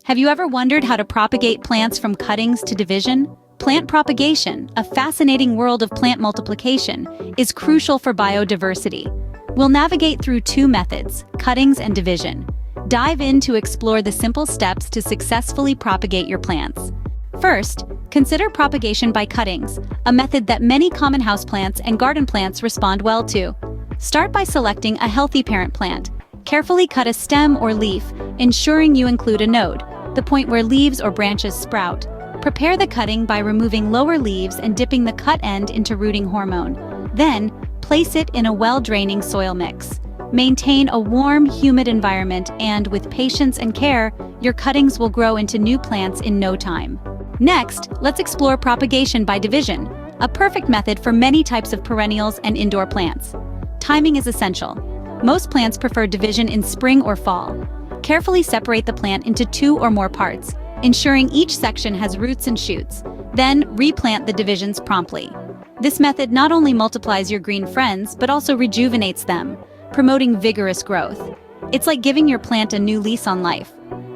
Have you ever wondered how to propagate plants from cuttings to division? Plant propagation, a fascinating world of plant multiplication, is crucial for biodiversity. We'll navigate through two methods, cuttings and division. Dive in to explore the simple steps to successfully propagate your plants. First, consider propagation by cuttings, a method that many common houseplants and garden plants respond well to. Start by selecting a healthy parent plant. Carefully cut a stem or leaf, ensuring you include a node, the point where leaves or branches sprout. Prepare the cutting by removing lower leaves and dipping the cut end into rooting hormone. Then, place it in a well-draining soil mix. Maintain a warm, humid environment and, with patience and care, your cuttings will grow into new plants in no time. Next, let's explore propagation by division, a perfect method for many types of perennials and indoor plants. Timing is essential. Most plants prefer division in spring or fall. Carefully separate the plant into 2 or more parts, ensuring each section has roots and shoots. Then, replant the divisions promptly. This method not only multiplies your green friends, but also rejuvenates them, promoting vigorous growth. It's like giving your plant a new lease on life.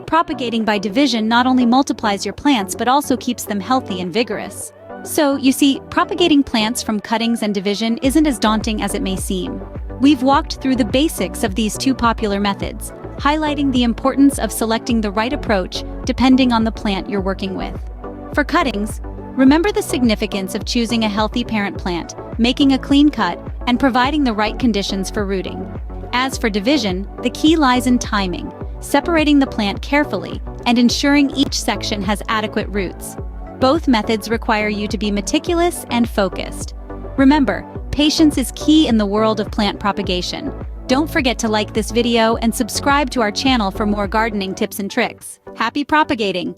Propagating by division not only multiplies your plants, but also keeps them healthy and vigorous. So, you see, propagating plants from cuttings and division isn't as daunting as it may seem. We've walked through the basics of these two popular methods, highlighting the importance of selecting the right approach depending on the plant you're working with. For cuttings, remember the significance of choosing a healthy parent plant, making a clean cut, and providing the right conditions for rooting. As for division, the key lies in timing, separating the plant carefully, and ensuring each section has adequate roots. Both methods require you to be meticulous and focused. Remember, patience is key in the world of plant propagation. Don't forget to like this video and subscribe to our channel for more gardening tips and tricks. Happy propagating!